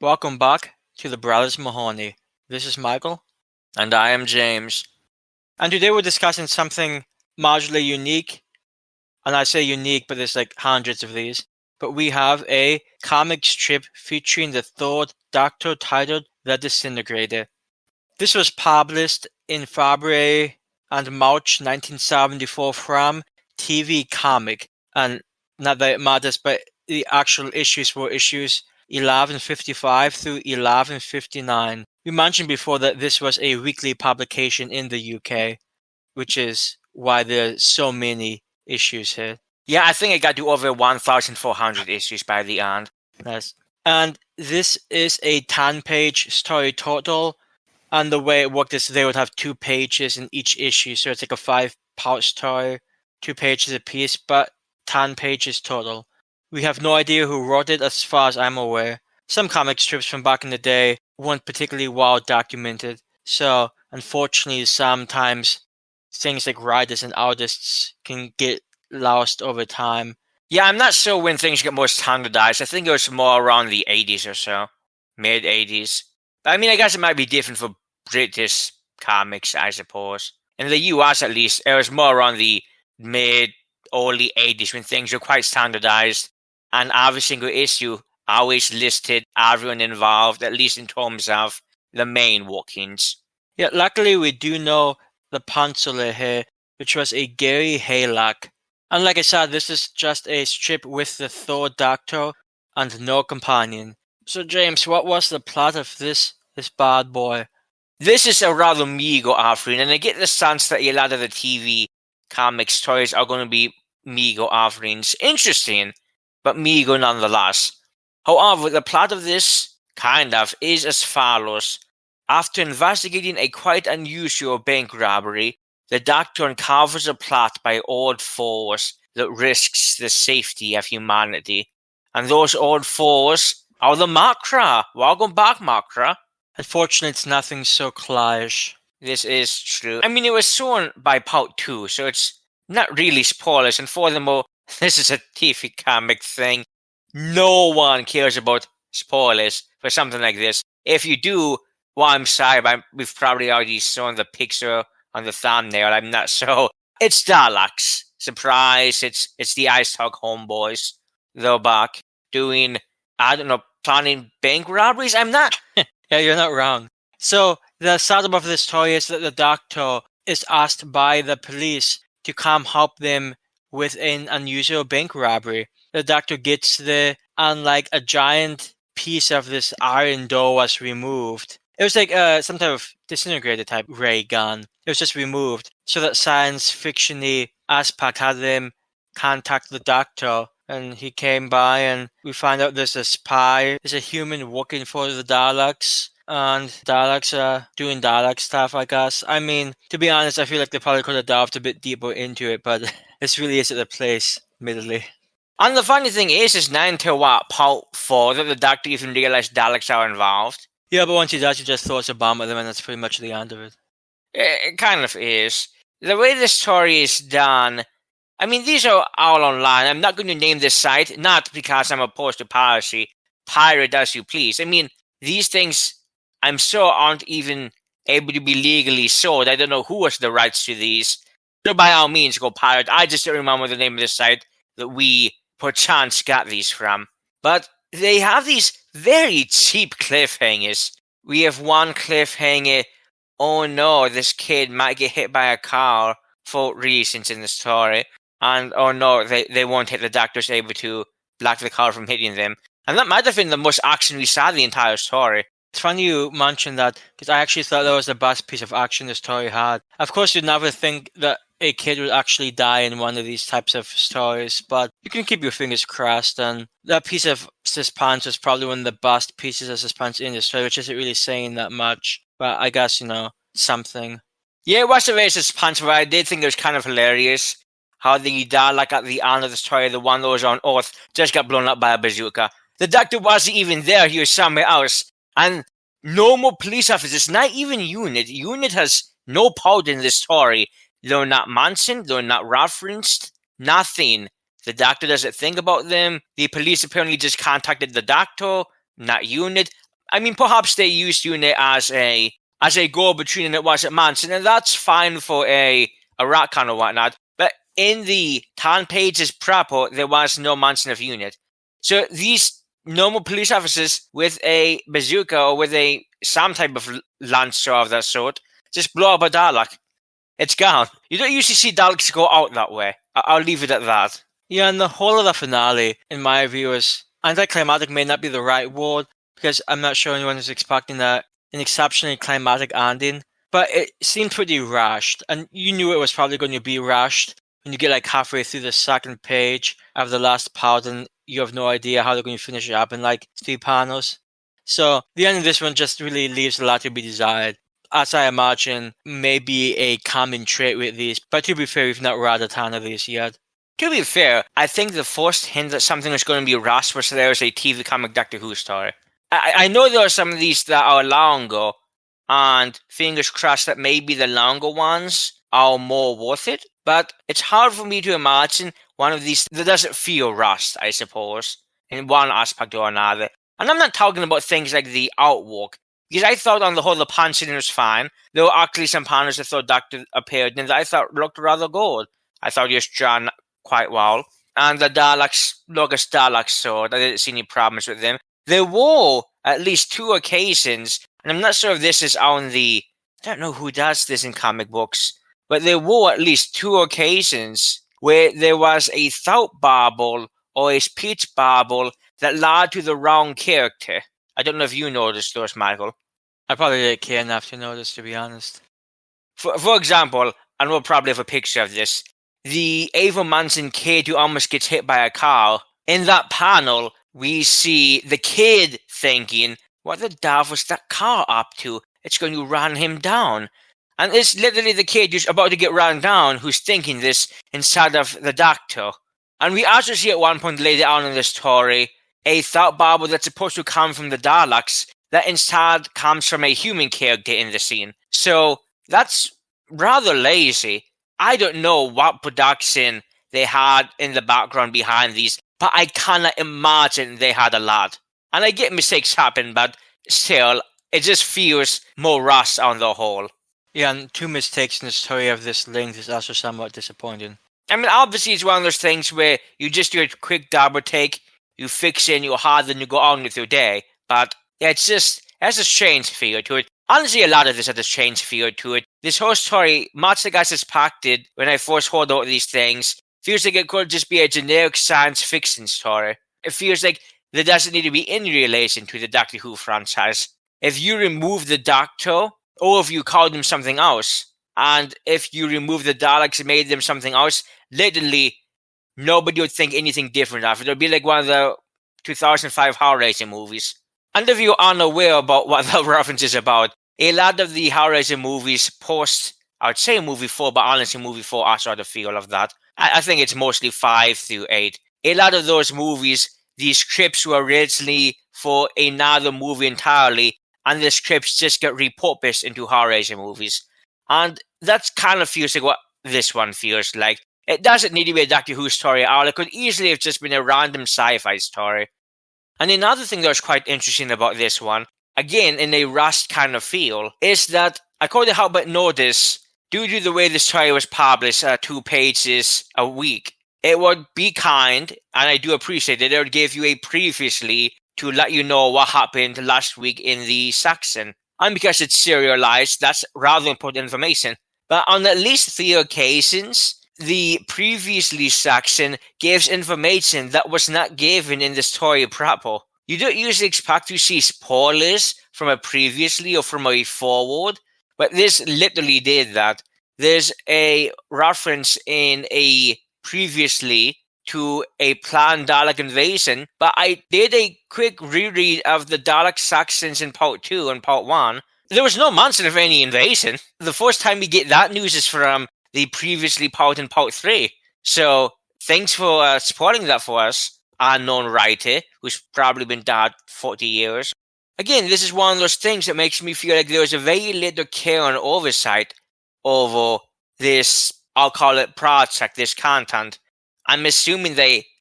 Welcome back to the Brothers Mahoney. This is Michael. And I am James. And today we're discussing something marginally unique. And I say unique, but there's like hundreds of these. But we have a comic strip featuring the third Doctor titled The Disintegrator. This was published in February and March 1974 from TV Comic. And not that it matters, but the actual issues were issues 1155 through 1159. We mentioned before that this was a weekly publication in the UK, which is why there's so many issues here. Yeah, I think I got to over 1,400 issues by the end. Nice. And this is a 10-page story total. And the way it worked is they would have 2 pages in each issue. So it's like a 5-part story, 2 pages a piece, but 10 pages total. We have no idea who wrote it as far as I'm aware. Some comic strips from back in the day weren't particularly well documented. So unfortunately, sometimes things like writers and artists can get lost over time. Yeah, I'm not sure when things get more standardized. I think it was more around the 80s or so. Mid-80s. I mean, I guess it might be different for British comics, I suppose. In the US, at least, it was more around the mid-early 80s when things were quite standardized. And every single issue always listed everyone involved, at least in terms of the main workings. Yeah, luckily we do know the penciler here, which was a Gerry Haylock. And like I said, this is just a strip with the third Doctor and no companion. So James, what was the plot of this bad boy? This is a rather meager offering, and I get the sense that a lot of the TV comic stories are going to be meager offerings. Interesting, but meager nonetheless. However, the plot of this, is as follows. After investigating a quite unusual bank robbery, the Doctor uncovers a plot by old foes that risks the safety of humanity. And those old foes are the Makra. Welcome back, Makra. Unfortunately, it's nothing so clash. This is true. I mean, it was shown by part 2, so it's not really spoilers. And furthermore, this is a TV comic thing. No one cares about spoilers for something like this. If you do, well, I'm sorry, but we've probably already shown the picture on the thumbnail. I'm not sure. It's Daleks. Surprise! It's the Ice Hog homeboys. They're back doing, planning bank robberies. I'm not. Yeah, you're not wrong. So the setup of the story is that the Doctor is asked by the police to come help them with an unusual bank robbery. The Doctor gets there, and like a giant piece of this iron door was removed. It was like some type of disintegrator type ray gun. It was just removed so that science fiction-y aspect had them contact the Doctor. And he came by, and we find out there's a spy. There's a human working for the Daleks. And Daleks are doing Dalek stuff, I guess. I mean, to be honest, I feel like they probably could have delved a bit deeper into it, but this really isn't the place, admittedly. And the funny thing is not until part 4 that the Doctor even realized Daleks are involved. Yeah, but once he does, he just throws a bomb at them, and that's pretty much the end of it. It kind of is. The way the story is done, I mean, these are all online. I'm not going to name this site, not because I'm opposed to piracy. Pirate as you please. I mean, these things, I'm sure, aren't even able to be legally sold. I don't know who has the rights to these. So by all means, go pirate. I just don't remember the name of the site that we, perchance, got these from. But they have these very cheap cliffhangers. We have one cliffhanger. Oh no, this kid might get hit by a car for reasons in the story. And oh no, they won't hit. The Doctor's able to block the car from hitting them. And that might have been the most action we saw the entire story. It's funny you mentioned that, because I actually thought that was the best piece of action the story had. Of course, you'd never think that a kid would actually die in one of these types of stories, but you can keep your fingers crossed, and that piece of suspense was probably one of the best pieces of suspense in the story, which isn't really saying that much, but I guess, something. Yeah, it was a very suspenseful, but I did think it was kind of hilarious how the Dalek at the end of the story, the one that was on Earth, just got blown up by a bazooka. The Doctor wasn't even there, he was somewhere else. And no more police officers, not even Unit. Unit has no part in this story. They're not mentioned, they're not referenced, nothing. The Doctor doesn't think about them. The police apparently just contacted the Doctor, not Unit. I mean, perhaps they used UNIT as a go-between, and it wasn't Manson, and that's fine for a retcon or whatnot. But in the Tan pages proper, there was no Manson of UNIT. So these normal police officers with a bazooka or with some type of lancer of that sort just blow up a Dalek. It's gone. You don't usually see Daleks go out that way. I'll leave it at that. Yeah, and the whole of the finale, in my view, is anticlimactic may not be the right word, because I'm not sure anyone is expecting an exceptionally climatic ending, but it seemed pretty rushed, and you knew it was probably going to be rushed when you get like halfway through the second page of the last part, and you have no idea how they're going to finish it up in like 3 panels. So the end of this one just really leaves a lot to be desired. As I imagine, maybe a common trait with these, but to be fair, we've not read a ton of these yet. To be fair, I think the first hint that something was going to be rushed was there was a TV comic Doctor Who story. I know there are some of these that are longer, and fingers crossed that maybe the longer ones are more worth it, but it's hard for me to imagine one of these that doesn't feel rushed, I suppose, in one aspect or another. And I'm not talking about things like the artwork, because I thought on the whole the punching was fine. There were actually some panels I thought Doctor appeared in that I thought looked rather good. I thought he was drawn quite well. And the Daleks look as Daleks, so I didn't see any problems with them. There were at least 2 occasions, and I'm not sure if this is on the... I don't know who does this in comic books, but there were at least 2 occasions where there was a thought bubble or a speech bubble that led to the wrong character. I don't know if you noticed those, Michael. I probably didn't care enough to notice, to be honest. For example, and we'll probably have a picture of this, the Ava Manson kid who almost gets hit by a car. In that panel, we see the kid thinking, what the devil's that car up to? It's going to run him down. And it's literally the kid who's about to get run down who's thinking this instead of the Doctor. And we also see at one point later on in the story a thought bubble that's supposed to come from the Daleks that instead comes from a human character in the scene. So that's rather lazy. I don't know what production they had in the background behind these, but I cannot imagine they had a lot. And I get mistakes happen, but still, it just feels more rushed on the whole. Yeah, and 2 mistakes in the story of this length is also somewhat disappointing. I mean, obviously, it's one of those things where you just do a quick double take, you fix it in your heart, then you go on with your day. But yeah, it has a strange feel to it. Honestly, a lot of this has a strange feel to it. This whole story, much like I suspected when I first heard about these things, feels like it could just be a generic science fiction story. It feels like there doesn't need to be any relation to the Doctor Who franchise. If you remove the Doctor, or if you called him something else, and if you remove the Daleks and made them something else, literally nobody would think anything different of it. It would be like one of the 2005 Hellraiser movies. And if you're unaware about what the reference is about, a lot of the Hellraiser movies post, I would say movie 4, but honestly movie 4 I sort of feel of that. I think it's mostly 5 through 8. A lot of those movies, these scripts were originally for another movie entirely, and the scripts just get repurposed into Hellraiser movies. And that kind of feels like what this one feels like. It doesn't need to be a Doctor Who story at all. It could easily have just been a random sci-fi story. And another thing that was quite interesting about this one, again in a rushed kind of feel, is that I couldn't help but notice, due to the way the story was published, 2 pages a week, it would be kind, and I do appreciate it, it would give you a previously to let you know what happened last week in the section. And because it's serialized, that's rather important information. But on at least 3 occasions, the previously section gives information that was not given in the story proper. You don't usually expect to see spoilers from a previously or from a forward, but this literally did that. There's a reference in a previously to a planned Dalek invasion, but I did a quick reread of the Dalek sections in part 2 and part 1. There was no mention of any invasion. The first time we get that news is from the previously part in part 3. So thanks for spoiling that for us, unknown writer, who's probably been dead 40 years. Again, this is one of those things that makes me feel like there was a very little care and oversight over this, I'll call it project, this content. I'm assuming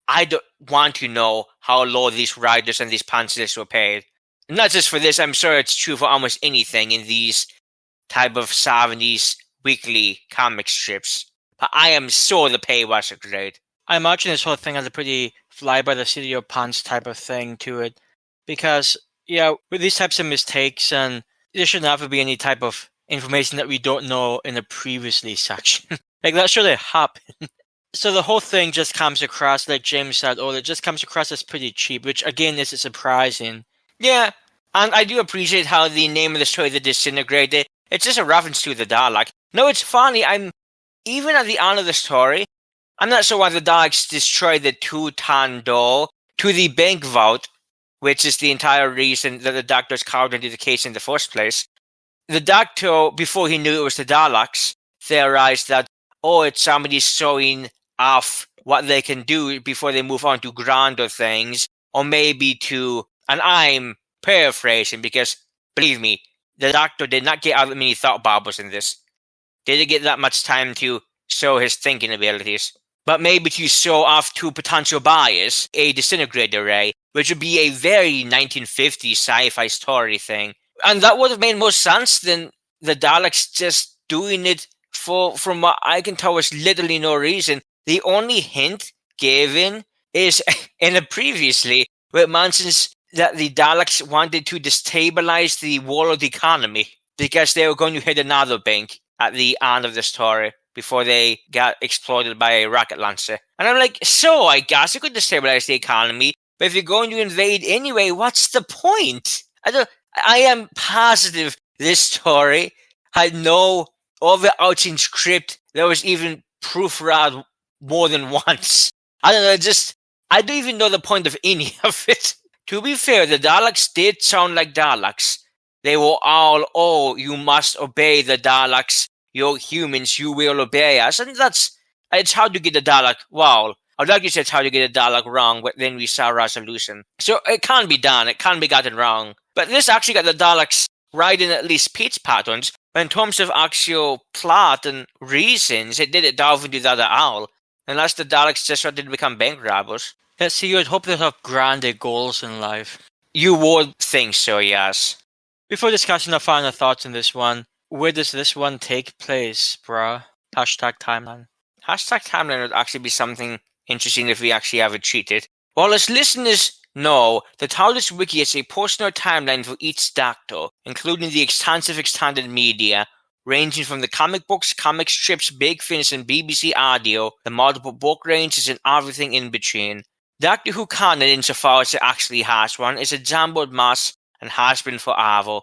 I don't want to know how low these writers and these pencilers were paid. Not just for this, I'm sure it's true for almost anything in these type of 70s weekly comic strips. But I am sure the pay was great. I imagine this whole thing has a pretty fly by the seat of your pants type of thing to it. Because, yeah, with these types of mistakes, and there should never be any type of information that we don't know in the previously section. Like, that should have happened. So the whole thing just comes across, like James said, it just comes across as pretty cheap, which again is surprising. Yeah, and I do appreciate how the name of the story, The Disintegrator, it's just a reference to the Dalek. No, it's funny, even at the end of the story, I'm not sure why the Daleks destroyed the two-ton door to the bank vault, which is the entire reason that the Doctor's carved into the case in the first place. The Doctor, before he knew it was the Daleks, theorized that, it's somebody showing off what they can do before they move on to grander things, or maybe to, and I'm paraphrasing because, believe me, the Doctor did not get out that many thought bubbles in this. Didn't get that much time to show his thinking abilities. But maybe to show off to potential buyers a disintegrator ray, which would be a very 1950s sci-fi story thing. And that would have made more sense than the Daleks just doing it from what I can tell, was literally no reason. The only hint given is in a previously, where it mentions that the Daleks wanted to destabilize the world economy because they were going to hit another bank at the end of the story before they got exploded by a rocket launcher. And I'm like, so I guess it could destabilize the economy, but if you're going to invade anyway, what's the point? I am positive this story had no overarching script that was even proofread more than once. I don't know, I don't even know the point of any of it. To be fair, the Daleks did sound like Daleks. They were all, you must obey the Daleks. You're humans, you will obey us. And it's hard to get a Dalek, well, I'd like to say it's hard to get a Dalek wrong, but then we saw resolution. So it can be done, it can be gotten wrong. But this actually got the Daleks right in at least speech patterns. But in terms of actual plot and reasons, it didn't delve into that at all. Unless the Daleks just wanted to become bank robbers. Let's see, you would hope they have grander goals in life. You would think so, yes. Before discussing our final thoughts on this one, where does this one take place, bruh? Hashtag timeline. Hashtag timeline would actually be something interesting if we actually have it cheated. Well, as listeners know, the TARDIS Wiki is a personal timeline for each Doctor, including the extensive extended media, ranging from the comic books, comic strips, Big Finish, and BBC audio, the multiple book ranges, and everything in between. Doctor Who canon, insofar as it actually has one, is a jumbled mess and has been forever.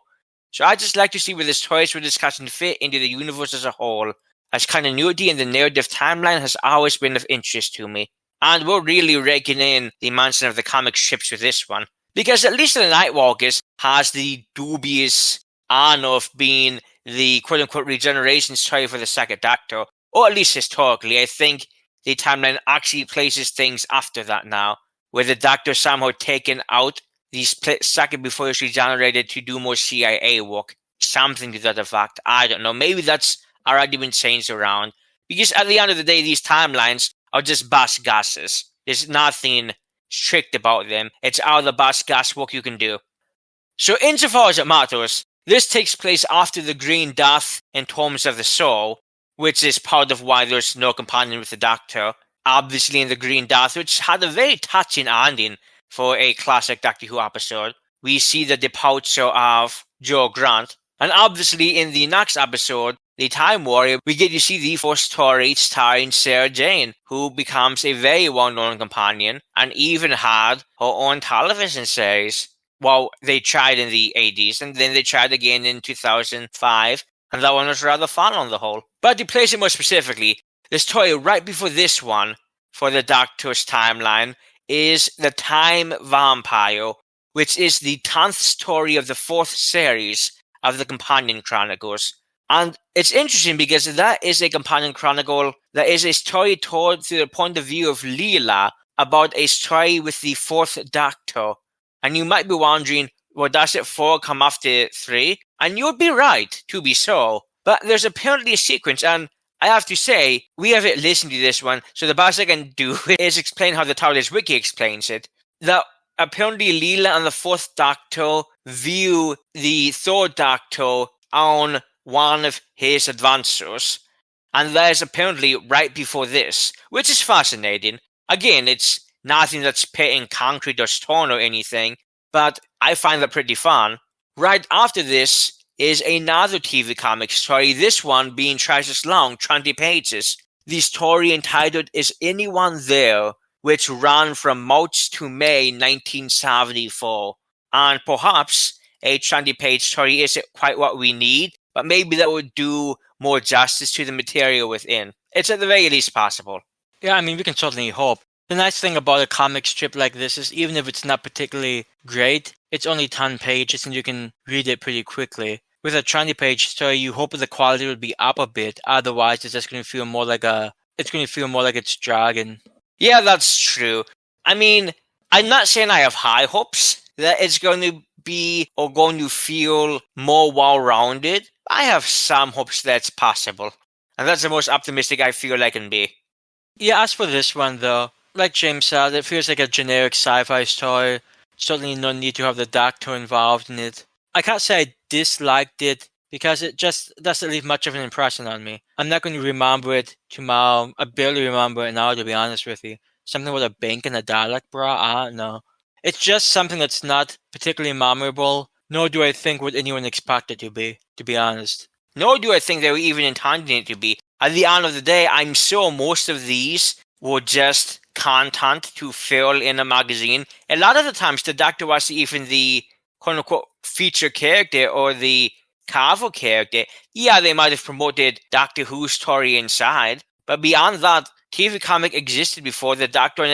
So I'd just like to see where this choice we're discussing fit into the universe as a whole, as continuity in the narrative timeline has always been of interest to me. And we're really raking in the mention of the comic strips with this one. Because at least the Nightwalkers has the dubious honor of being the quote-unquote regeneration story for the second Doctor, or at least historically. I think the timeline actually places things after that now, where the Doctor somehow taken out the split second before he was regenerated to do more CIA work. Something to that effect. I don't know. Maybe that's already been changed around. Because at the end of the day, these timelines are just best guesses. There's nothing strict about them. It's all the best guess work you can do. So insofar as it matters, this takes place after the Green Death in terms of the soul, which is part of why there's no companion with the Doctor. Obviously in the Green Death, which had a very touching ending for a classic Doctor Who episode, we see the departure of Joe Grant. And obviously in the next episode, The Time Warrior, we get to see the first story starring Sarah Jane, who becomes a very well-known companion and even had her own television series. Well, they tried in the 80s, and then they tried again in 2005, and that one was rather fun on the whole. But to place it more specifically, the story right before this one, for the Doctor's timeline, is The Time Vampire, which is the 10th story of the 4th series of the Companion Chronicles. And it's interesting because that is a Companion Chronicle that is a story told through the point of view of Leela about a story with the 4th Doctor. And you might be wondering, well, does it 4 come after 3? And you'd be right, to be so. But there's apparently a sequence, and I have to say, we haven't listened to this one, so the best I can do is explain how the TARDIS Wiki explains it. That apparently Leela and the 4th Doctor view the third Doctor on one of his adventures. And there's apparently right before this, which is fascinating. Again, it's nothing that's put in concrete or stone or anything, but I find that pretty fun. Right after this is another TV comic story, this one being twice as long, 20 pages. The story entitled Is Anyone There?, which ran from March to May 1974. And perhaps a 20-page story isn't quite what we need, but maybe that would do more justice to the material within. It's at the very least possible. Yeah, I mean, we can certainly hope. The nice thing about a comic strip like this is even if it's not particularly great, it's only 10 pages and you can read it pretty quickly. With a 20-page story, you hope the quality would be up a bit. Otherwise, it's just going to feel more like it's dragging. Yeah, that's true. I mean, I'm not saying I have high hopes that it's going to be or going to feel more well-rounded. I have some hopes that it's possible. And that's the most optimistic I feel I can be. Yeah, as for this one though, like James said, it feels like a generic sci-fi story. Certainly no need to have the Doctor involved in it. I can't say I disliked it because it just doesn't leave much of an impression on me. I'm not going to remember it tomorrow. I barely remember it now, to be honest with you. Something with a bank and a Dalek bra? I don't know. It's just something that's not particularly memorable, nor do I think would anyone expect it to be honest. Nor do I think they were even intending it to be. At the end of the day, I'm sure most of these were just content to fill in a magazine. A lot of the times, the Doctor wasn't even the quote-unquote feature character or the cover character. Yeah, they might have promoted Doctor Who's story inside, but beyond that, TV comic existed before the Doctor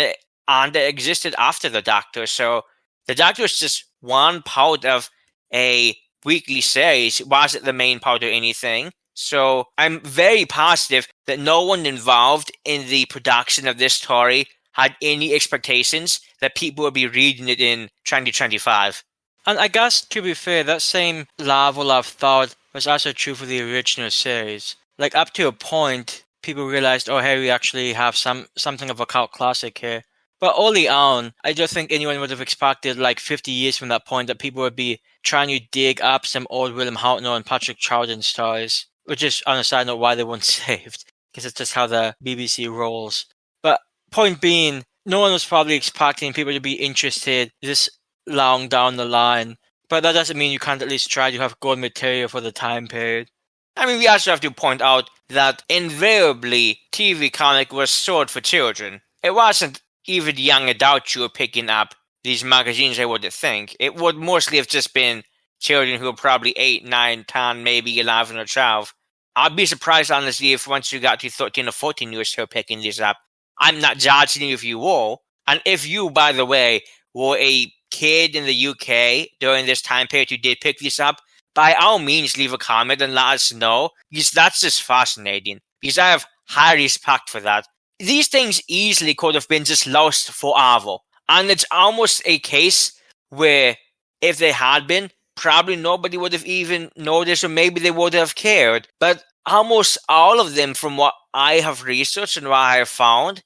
and it existed after the Doctor. So the Doctor is just one part of a weekly series. It wasn't the main part or anything. So I'm very positive that no one involved in the production of this story had any expectations that people would be reading it in 2025. And I guess, to be fair, that same level of thought was also true for the original series. Like, up to a point, people realized, oh, hey, we actually have something of a cult classic here. But early on, I don't think anyone would have expected, like, 50 years from that point, that people would be trying to dig up some old William Hartnell and Patrick Troughton stories. Which is, on a side note, why they weren't saved. Because it's just how the BBC rolls. But point being, no one was probably expecting people to be interested this long down the line. But that doesn't mean you can't at least try to have good material for the time period. I mean, we also have to point out that invariably TV comic was sold for children. It wasn't even young adults who were picking up these magazines, I would think. It would mostly have just been children who were probably 8, 9, 10, maybe 11 or 12. I'd be surprised, honestly, if once you got to 13 or 14, you were still picking these up. I'm not judging you if you were. And if you, by the way, were a kid in the UK during this time period who did pick this up, by all means, leave a comment and let us know, because that's just fascinating. Because I have high respect for that. These things easily could have been just lost forever. And it's almost a case where if they had been, probably nobody would have even noticed, or maybe they would have cared. But almost all of them, from what I have researched and what I have found,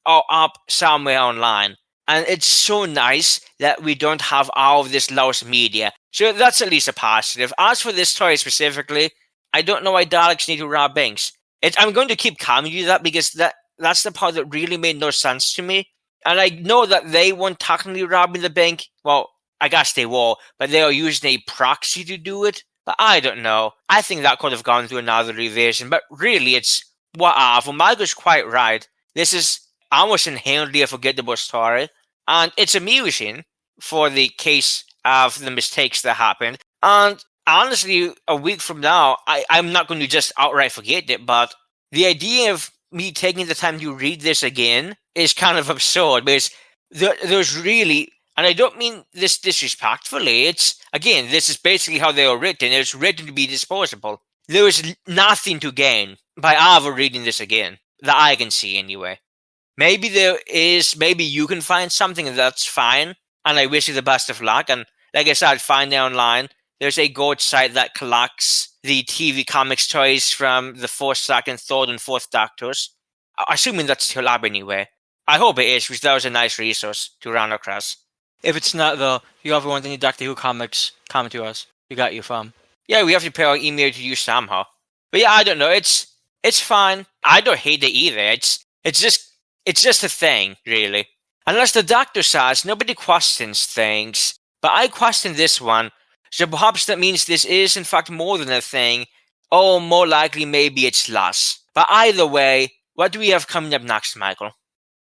are up somewhere online. And it's so nice that we don't have all of this lost media. So that's at least a positive. As for this story specifically, I don't know why Daleks need to rob banks. I'm going to keep telling you that because that's the part that really made no sense to me. And I know that they weren't technically robbing the bank. Well, I guess they were, but they are using a proxy to do it. But I don't know. I think that could have gone through another revision. But really, it's whatever. Margaret's quite right. This is almost inherently a forgettable story. And it's amusing for the case of the mistakes that happened. And honestly, a week from now, I'm not going to just outright forget it. But the idea of me taking the time to read this again is kind of absurd. Because there's really... And I don't mean this disrespectfully. Again, this is basically how they were written. It's written to be disposable. There is nothing to gain by ever reading this again, that I can see anyway. Maybe there is, maybe you can find something, and that's fine. And I wish you the best of luck. And like I said, find it online. There's a good site that collects the TV comic stories from the first, second, third, and fourth Doctors. Assuming that's still up anyway. I hope it is, because that was a nice resource to run across. If it's not, though, if you ever want any Doctor Who comics, comment to us. We got you, fam. Yeah, we have to pay our email to you somehow. But yeah, I don't know. It's fine. I don't hate it either. It's just a thing, really. Unless the Doctor says nobody questions things, but I question this one. So perhaps that means this is in fact more than a thing, or more likely maybe it's less. But either way, what do we have coming up next, Michael?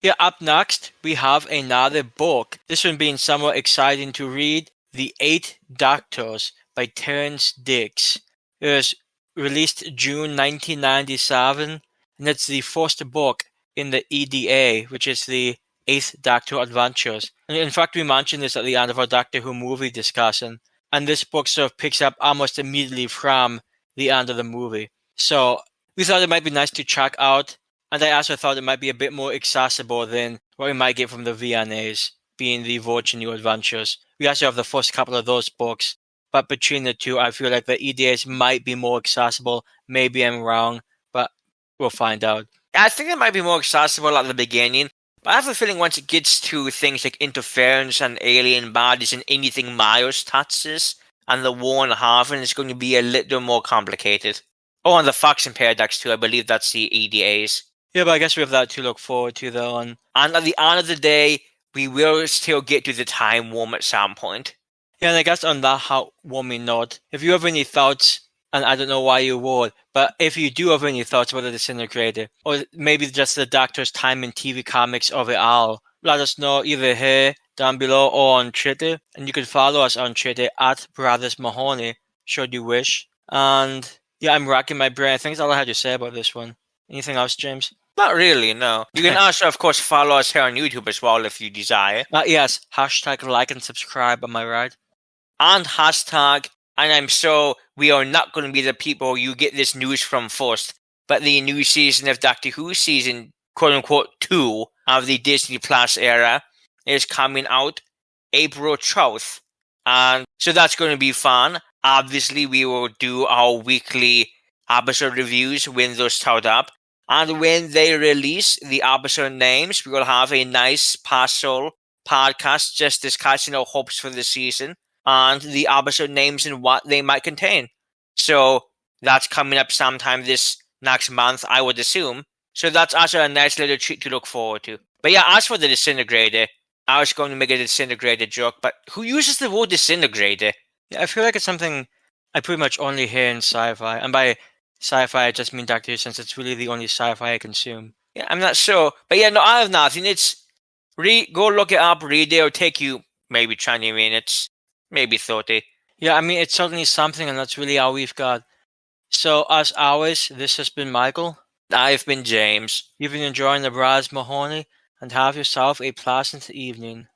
Yeah, up next, we have another book. This one being somewhat exciting to read, The Eight Doctors by Terence Dicks. It was released June 1997, and it's the first book in the EDA, which is the Eighth Doctor Adventures. And in fact, we mentioned this at the end of our Doctor Who movie discussion, and this book sort of picks up almost immediately from the end of the movie. So we thought it might be nice to check out, and I also thought it might be a bit more accessible than what we might get from the VNAs, being the Virgin New Adventures. We also have the first couple of those books, but between the two, I feel like the EDAs might be more accessible. Maybe I'm wrong, but we'll find out. I think it might be more accessible at the beginning, but I have a feeling once it gets to things like interference and alien bodies and anything Miles touches, and the war in Haven is going to be a little more complicated. Oh, and the Fox and Paradox too, I believe that's the EDAs. Yeah, but I guess we have that to look forward to, though. And at the end of the day, we will still get to the time warm at some point. yeah, and I guess on that heartwarming note, if you have any thoughts, and I don't know why you would, but if you do have any thoughts about the Disintegrator, or maybe just the Doctor's time in TV comics overall, let us know either here, down below, or on Twitter. And you can follow us on Twitter at Brothers Mahoney, should you wish. And yeah, I'm racking my brain. I think that's all I had to say about this one. Anything else, James? Not really, no. You can also, of course, follow us here on YouTube as well if you desire. Yes, hashtag like and subscribe, am I right? And hashtag, and I'm sure we are not going to be the people you get this news from first, but the new season of Doctor Who season, quote-unquote, 2 of the Disney Plus era is coming out April 12th. And so that's going to be fun. Obviously, we will do our weekly episode reviews when those start up. And when they release the episode names, we will have a nice partial podcast just discussing our hopes for the season and the episode names and what they might contain. So that's coming up sometime this next month, I would assume. So that's also a nice little treat to look forward to. But yeah, as for the Disintegrator, I was going to make a Disintegrator joke, but who uses the word Disintegrator? Yeah, I feel like it's something I pretty much only hear in sci-fi. And by sci-fi, I just mean Doctor Who, since it's really the only sci-fi I consume. Yeah, I'm not sure. But yeah, no, I have nothing. It's go look it up, read it. It'll take you maybe 20 minutes, maybe 30. Yeah, I mean, it's certainly something, and that's really all we've got. So, as always, this has been Michael. I've been James. You've been enjoying the Brothers Mahoney, and have yourself a pleasant evening.